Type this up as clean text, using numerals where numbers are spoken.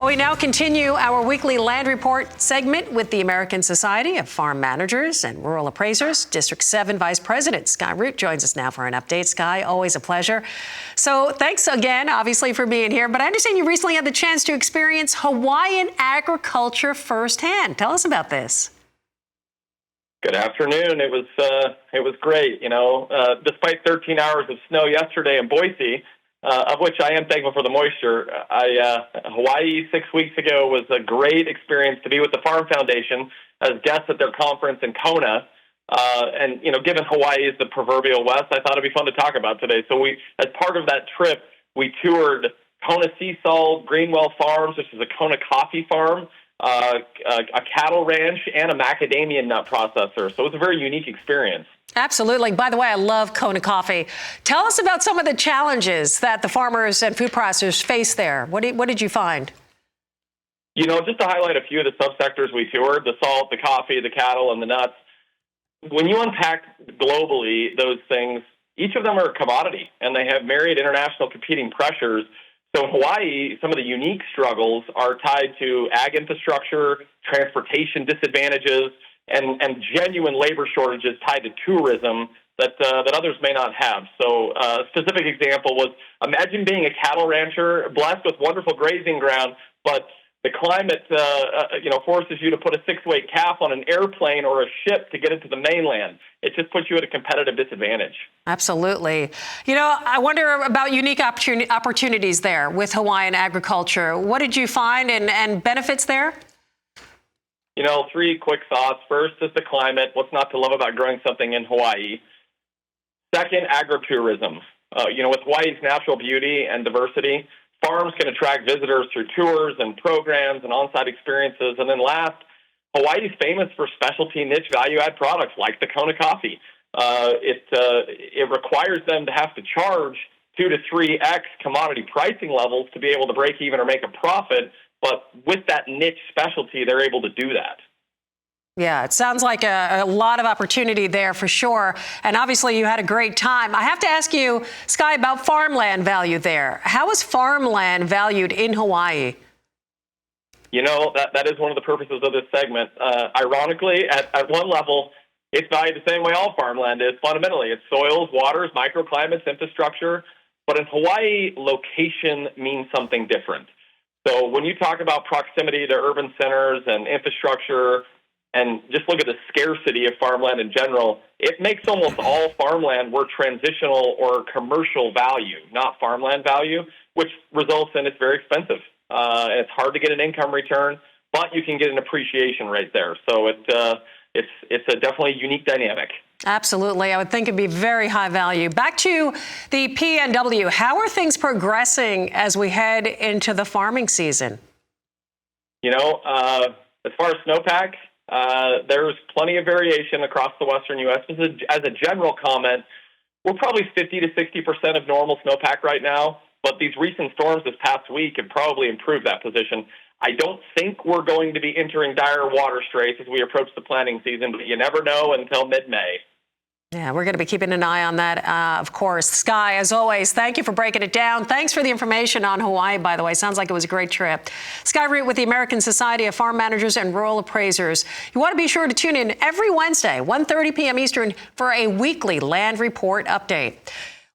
We now continue our weekly land report segment with the American Society of Farm Managers and Rural Appraisers. District 7 Vice President Skye Root joins us now for an update. Skye, always a pleasure. So thanks again, obviously, for being here. But I understand you recently had the chance to experience Hawaiian agriculture firsthand. Tell us about this. Good afternoon. It was great. Despite 13 hours of snow yesterday in Boise, of which I am thankful for the moisture, Hawaii 6 weeks ago was a great experience to be with the Farm Foundation as guests at their conference in Kona. And given Hawaii is the proverbial West, I thought it'd be fun to talk about today. So as part of that trip, we toured Kona Sea Salt, Greenwell Farms, which is a Kona coffee farm, a cattle ranch, and a macadamia nut processor. So it was a very unique experience. Absolutely. By the way, I love Kona coffee. Tell us about some of the challenges that the farmers and food processors face there. What did you find? Just to highlight a few of the subsectors we toured, the salt, the coffee, the cattle, and the nuts. When you unpack globally those things, each of them are a commodity, and they have myriad international competing pressures. So in Hawaii, some of the unique struggles are tied to ag infrastructure, transportation disadvantages, and genuine labor shortages tied to tourism that others may not have. So a specific example was, imagine being a cattle rancher blessed with wonderful grazing ground, but the climate forces you to put a 6-weight calf on an airplane or a ship to get into the mainland. It just puts you at a competitive disadvantage. Absolutely. I wonder about unique opportunities there with Hawaiian agriculture. What did you find and benefits there? 3 quick thoughts. First is the climate. What's not to love about growing something in Hawaii? Second, agritourism. With Hawaii's natural beauty and diversity, farms can attract visitors through tours and programs and on-site experiences. And then last, Hawaii is famous for specialty niche value-add products like the Kona coffee. It requires them to have to charge 2 to 3x commodity pricing levels to be able to break even or make a profit. But with that niche specialty, they're able to do that. Yeah, it sounds like a lot of opportunity there for sure. And obviously you had a great time. I have to ask you, Skye, about farmland value there. How is farmland valued in Hawaii? That is one of the purposes of this segment. Ironically, at one level, it's valued the same way all farmland is. Fundamentally, it's soils, waters, microclimates, infrastructure. But in Hawaii, location means something different. So when you talk about proximity to urban centers and infrastructure, and just look at the scarcity of farmland in general, it makes almost all farmland worth transitional or commercial value, not farmland value, which results in it's very expensive. And it's hard to get an income return, but you can get an appreciation rate there. So it's a definitely unique dynamic. Absolutely. I would think it'd be very high value. Back to the PNW. How are things progressing as we head into the farming season? As far as snowpack, there's plenty of variation across the western U.S. As a general comment, we're probably 50 to 60% of normal snowpack right now, but these recent storms this past week have probably improved that position. I don't think we're going to be entering dire water straits as we approach the planting season, but you never know until mid-May. Yeah, we're going to be keeping an eye on that, of course. Skye, as always, thank you for breaking it down. Thanks for the information on Hawaii, by the way. Sounds like it was a great trip. Skye Root with the American Society of Farm Managers and Rural Appraisers. You want to be sure to tune in every Wednesday, 1:30 p.m. Eastern, for a weekly land report update.